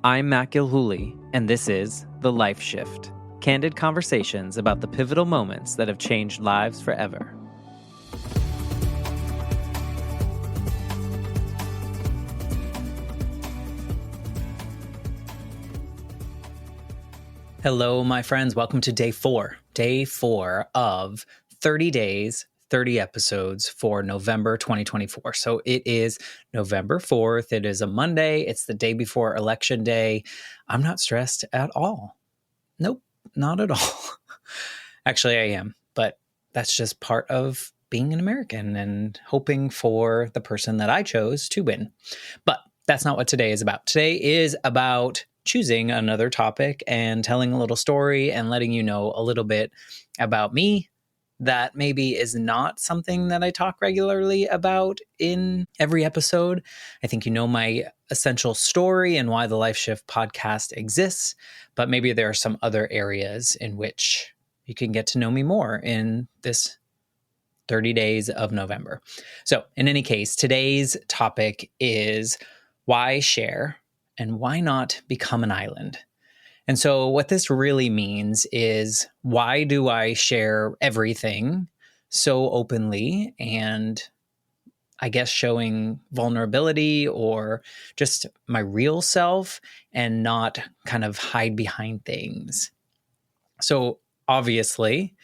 I'm Matt Gilhooly, and this is The Life Shift, candid conversations about the pivotal moments that have changed lives forever. Hello, my friends. Welcome to day four of 30 days, 30 episodes for November 2024. So it is November 4th. It is a Monday. It's the day before Election Day. I'm not stressed at all. Nope, not at all. Actually, I am, but that's just part of being an American and hoping for the person that I chose to win. But that's not what today is about. Today is about choosing another topic and telling a little story and letting you know a little bit about me that maybe is not something that I talk regularly about in every episode. I think you know my essential story and why the Life Shift podcast exists, but maybe there are some other areas in which you can get to know me more in this 30 days of November. So in any case, today's topic is why share and why not become an island? And so what this really means is, why do I share everything so openly and I guess showing vulnerability or just my real self and not kind of hide behind things? So obviously,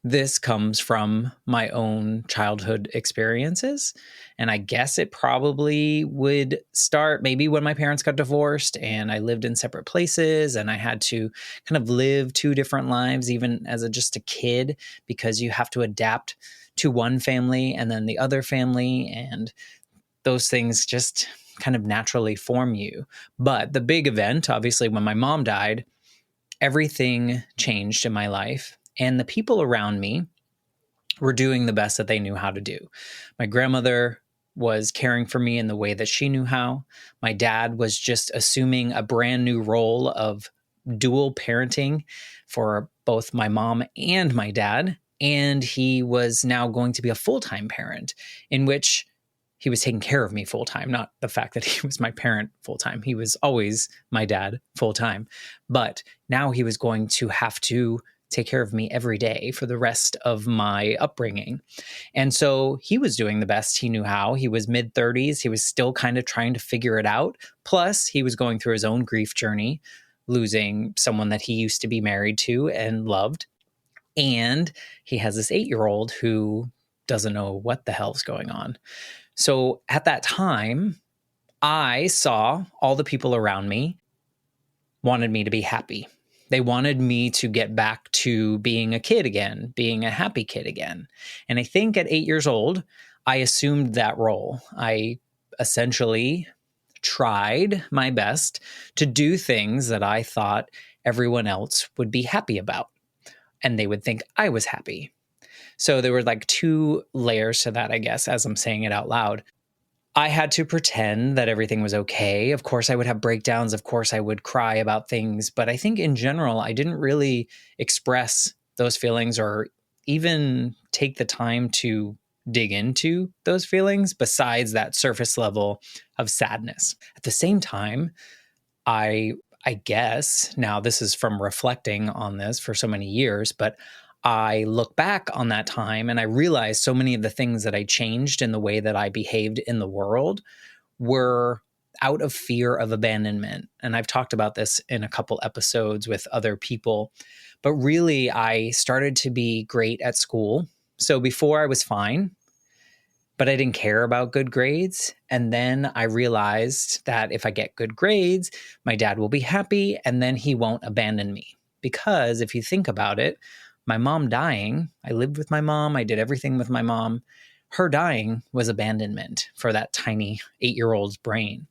this comes from my own childhood experiences. And I guess it probably would start maybe when my parents got divorced and I lived in separate places and I had to kind of live two different lives, even as just a kid, because you have to adapt to one family and then the other family. And those things just kind of naturally form you. But the big event, obviously, when my mom died, everything changed in my life. And the people around me were doing the best that they knew how to do. My grandmother was caring for me in the way that she knew how. My dad was just assuming a brand new role of dual parenting for both my mom and my dad. And he was now going to be a full-time parent, in which he was taking care of me full-time, not the fact that he was my parent full-time. He was always my dad full-time. But now he was going to have to take care of me every day for the rest of my upbringing. And so he was doing the best he knew how. He was mid-30s. He was still kind of trying to figure it out. Plus, he was going through his own grief journey, losing someone that he used to be married to and loved. And he has this 8-year-old who doesn't know what the hell's going on. So at that time, I saw all the people around me wanted me to be happy. They wanted me to get back to being a kid again, being a happy kid again. And I think at 8 years old, I assumed that role. I essentially tried my best to do things that I thought everyone else would be happy about, and they would think I was happy. So there were like two layers to that, I guess, as I'm saying it out loud. I had to pretend that everything was okay. Of course, I would have breakdowns. Of course, I would cry about things. But I think in general, I didn't really express those feelings or even take the time to dig into those feelings besides that surface level of sadness. At the same time, I guess, now this is from reflecting on this for so many years, but I look back on that time and I realize so many of the things that I changed in the way that I behaved in the world were out of fear of abandonment. And I've talked about this in a couple episodes with other people, but really I started to be great at school. So before I was fine, but I didn't care about good grades. And then I realized that if I get good grades, my dad will be happy and then he won't abandon me. Because if you think about it, my mom dying, I lived with my mom, I did everything with my mom. Her dying was abandonment for that tiny 8-year-old's brain.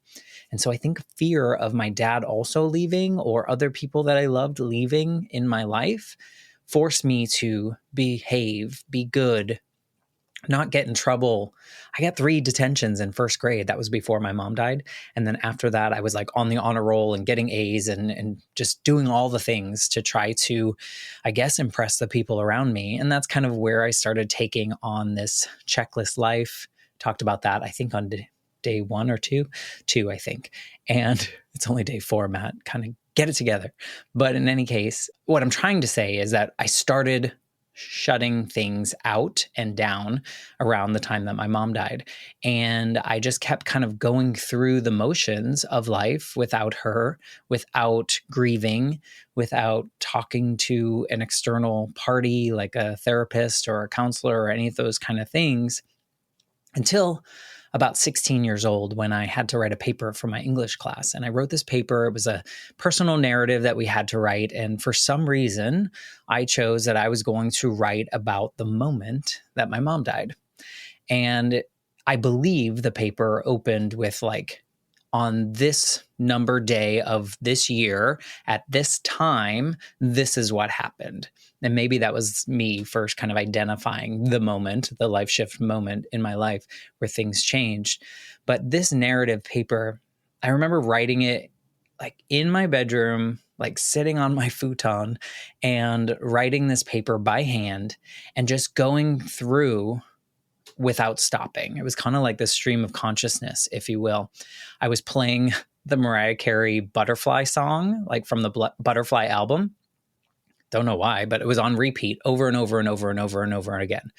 And so I think fear of my dad also leaving or other people that I loved leaving in my life forced me to behave, be good, not get in trouble. I got 3 detentions in first grade. That was before my mom died. And then after that, I was like on the honor roll and getting A's and just doing all the things to try to, I guess, impress the people around me. And that's kind of where I started taking on this checklist life. Talked about that, I think, on day 1 or 2, I think. And It's only day 4, Matt. Kind of get it together. But in any case, what I'm trying to say is that I started shutting things out and down around the time that my mom died. And I just kept kind of going through the motions of life without her, without grieving, without talking to an external party like a therapist or a counselor or any of those kind of things, until about 16 years old, when I had to write a paper for my English class. And I wrote this paper. It was a personal narrative that we had to write. And for some reason, I chose that I was going to write about the moment that my mom died. And I believe the paper opened with like, on this number day of this year, at this time, this is what happened. And maybe that was me first kind of identifying the moment, the life shift moment in my life where things changed. But this narrative paper, I remember writing it like in my bedroom, like sitting on my futon and writing this paper by hand and just going through without stopping. It was kind of like this stream of consciousness, if you will. I was playing the Mariah Carey Butterfly song, like from the Butterfly album. Don't know why, but it was on repeat over and over and over and over and over again.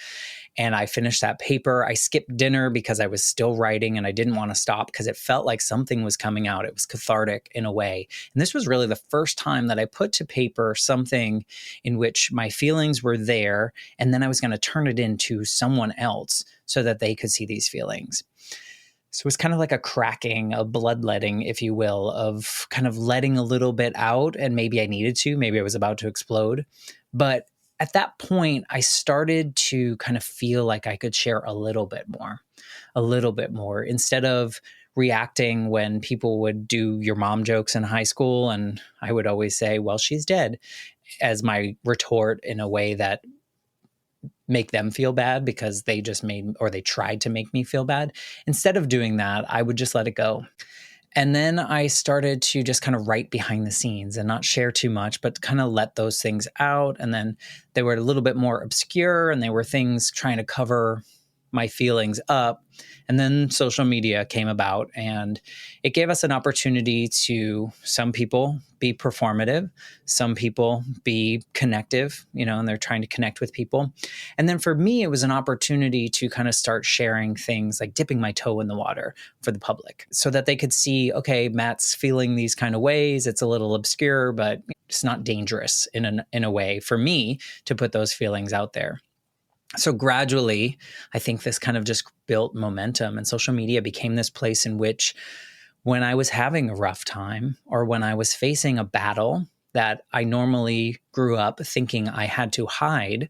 And I finished that paper. I skipped dinner because I was still writing and I didn't want to stop because it felt like something was coming out. It was cathartic in a way. And this was really the first time that I put to paper something in which my feelings were there, and then I was going to turn it into someone else so that they could see these feelings. So it was kind of like a cracking, a bloodletting, if you will, of kind of letting a little bit out. And maybe I needed to, maybe I was about to explode. But at that point, I started to kind of feel like I could share a little bit more, instead of reacting when people would do your mom jokes in high school. And I would always say, well, she's dead, as my retort in a way that make them feel bad because they just made, or they tried to make me feel bad. Instead of doing that, I would just let it go. And then I started to just kind of write behind the scenes and not share too much, but kind of let those things out. And then they were a little bit more obscure, and they were things trying to cover my feelings up. And then social media came about, and it gave us an opportunity to, some people be performative, some people be connective, and they're trying to connect with people. And then for me, it was an opportunity to kind of start sharing things like dipping my toe in the water for the public so that they could see, okay, Matt's feeling these kind of ways. It's a little obscure, but it's not dangerous in a way for me to put those feelings out there. So gradually, I think this kind of just built momentum, and social media became this place in which, when I was having a rough time or when I was facing a battle that I normally grew up thinking I had to hide,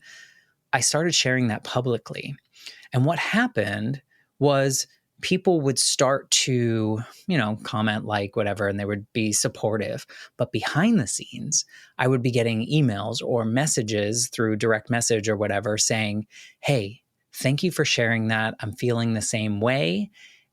I started sharing that publicly. And what happened was people would start to, comment, like, whatever, and they would be supportive. But behind the scenes, I would be getting emails or messages through direct message or whatever saying, hey, thank you for sharing that. I'm feeling the same way,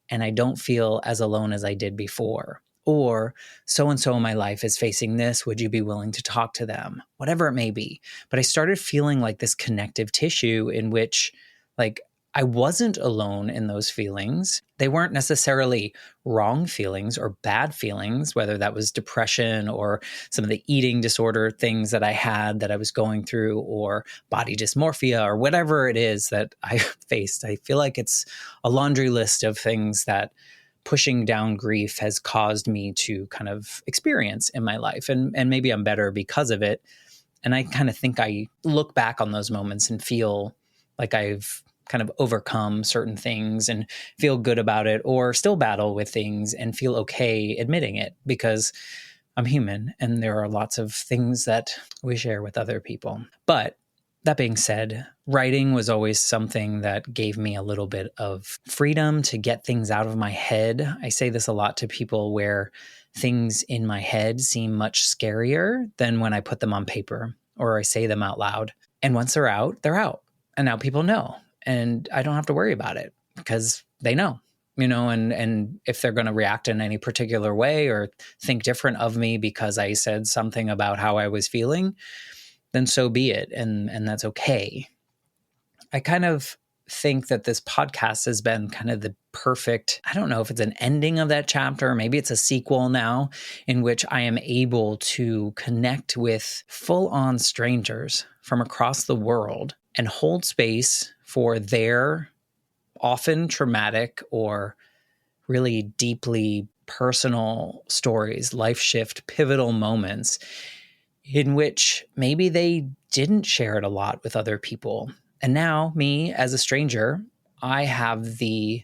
and I don't feel as alone as I did before. Or so-and-so in my life is facing this. Would you be willing to talk to them? Whatever it may be. But I started feeling like this connective tissue in which, like, I wasn't alone in those feelings. They weren't necessarily wrong feelings or bad feelings, whether that was depression or some of the eating disorder things that I had that I was going through, or body dysmorphia, or whatever it is that I faced. I feel like it's a laundry list of things that pushing down grief has caused me to kind of experience in my life. And maybe I'm better because of it. And I kind of think I look back on those moments and feel like I've kind of overcome certain things and feel good about it, or still battle with things and feel okay admitting it, because I'm human and there are lots of things that we share with other people. But that being said, writing was always something that gave me a little bit of freedom to get things out of my head. I say this a lot to people, where things in my head seem much scarier than when I put them on paper or I say them out loud. And once they're out, they're out. And now people know. And I don't have to worry about it because they know, and if they're going to react in any particular way or think different of me because I said something about how I was feeling, then so be it. And that's okay. I kind of think that this podcast has been kind of the perfect, I don't know if it's an ending of that chapter, or maybe it's a sequel now, in which I am able to connect with full-on strangers from across the world and hold space for their often traumatic or really deeply personal stories, life shift, pivotal moments in which maybe they didn't share it a lot with other people. And now, me as a stranger, I have the,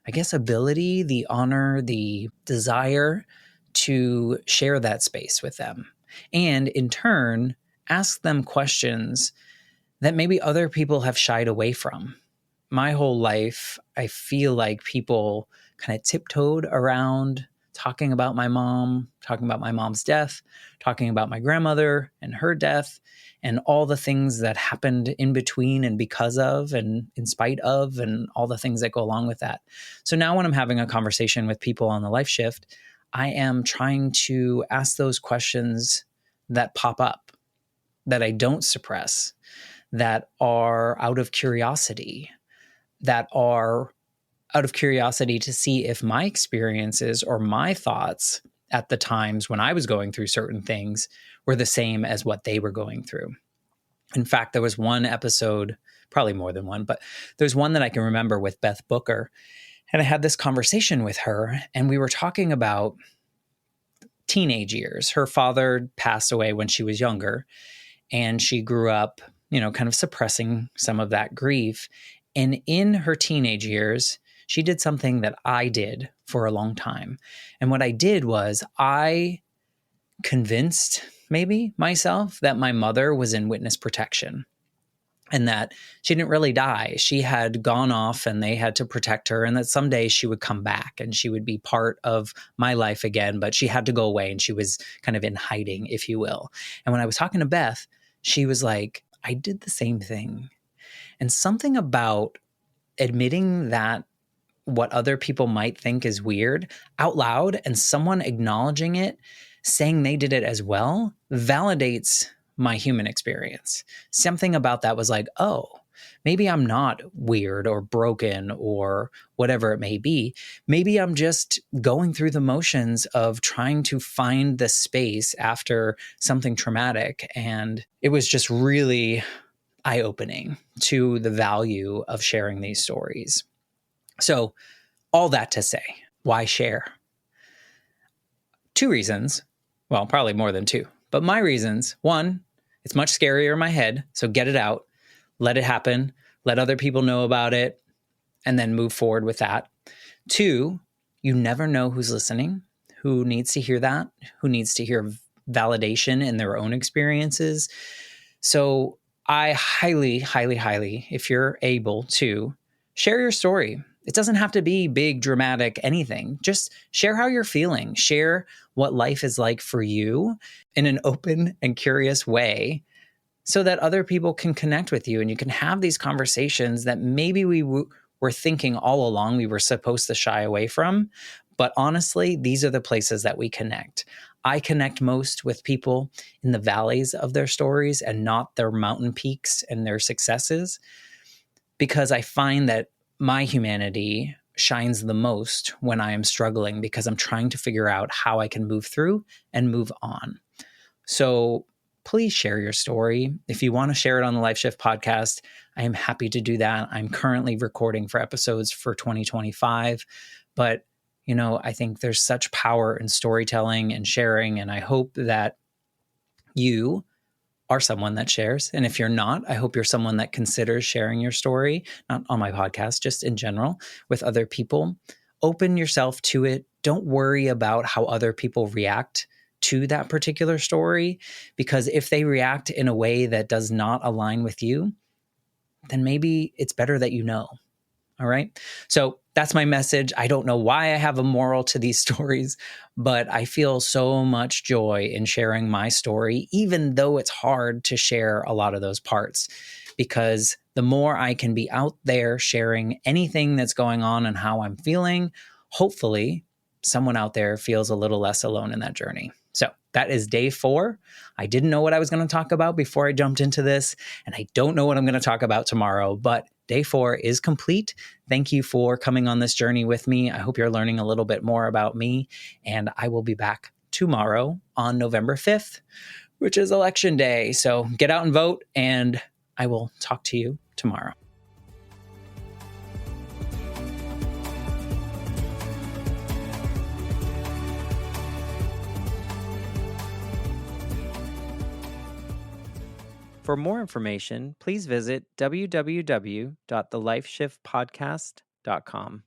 I guess, ability, the honor, the desire to share that space with them. And in turn, ask them questions that maybe other people have shied away from. My whole life, I feel like people kind of tiptoed around talking about my mom, talking about my mom's death, talking about my grandmother and her death, and all the things that happened in between and because of and in spite of, and all the things that go along with that. So now when I'm having a conversation with people on the Life Shift, I am trying to ask those questions that pop up, that I don't suppress, that are out of curiosity, that are out of curiosity to see if my experiences or my thoughts at the times when I was going through certain things were the same as what they were going through. In fact, there was one episode, probably more than one, but there's one that I can remember with Beth Booker. And I had this conversation with her, and we were talking about teenage years. Her father passed away when she was younger, and she grew up, kind of suppressing some of that grief. And in her teenage years, she did something that I did for a long time. And what I did was I convinced maybe myself that my mother was in witness protection and that she didn't really die. She had gone off and they had to protect her, and that someday she would come back and she would be part of my life again, but she had to go away and she was kind of in hiding, if you will. And when I was talking to Beth, she was like, I did the same thing. And something about admitting that what other people might think is weird out loud and someone acknowledging it, saying they did it as well, validates my human experience. Something about that was like, oh, maybe I'm not weird or broken or whatever it may be. Maybe I'm just going through the motions of trying to find the space after something traumatic. And it was just really eye-opening to the value of sharing these stories. So all that to say, why share? Two reasons. Well, probably more than two. But my reasons, one, it's much scarier in my head. So get it out, let it happen, let other people know about it, and then move forward with that. Two, you never know who's listening, who needs to hear that, who needs to hear validation in their own experiences. So I highly, highly, highly, if you're able to, share your story. It doesn't have to be big, dramatic, anything. Just share how you're feeling. Share what life is like for you in an open and curious way so that other people can connect with you and you can have these conversations that maybe we were thinking all along we were supposed to shy away from. But honestly, these are the places that we connect. I connect most with people in the valleys of their stories and not their mountain peaks and their successes, because I find that my humanity shines the most when I am struggling because I'm trying to figure out how I can move through and move on. So please share your story. If you want to share it on the Life Shift podcast, I am happy to do that. I'm currently recording for episodes for 2025, but I think there's such power in storytelling and sharing, and I hope that you are someone that shares. And if you're not, I hope you're someone that considers sharing your story, not on my podcast, just in general with other people. Open yourself to it. Don't worry about how other people react to that particular story, because if they react in a way that does not align with you, then maybe it's better that you know. All right. So that's my message. I don't know why I have a moral to these stories, but I feel so much joy in sharing my story, even though it's hard to share a lot of those parts, because the more I can be out there sharing anything that's going on and how I'm feeling, hopefully someone out there feels a little less alone in that journey. So that is day 4. I didn't know what I was going to talk about before I jumped into this, and I don't know what I'm going to talk about tomorrow, but day 4 is complete. Thank you for coming on this journey with me. I hope you're learning a little bit more about me, and I will be back tomorrow on November 5th, which is election day. So get out and vote, and I will talk to you tomorrow. For more information, please visit www.thelifeshiftpodcast.com.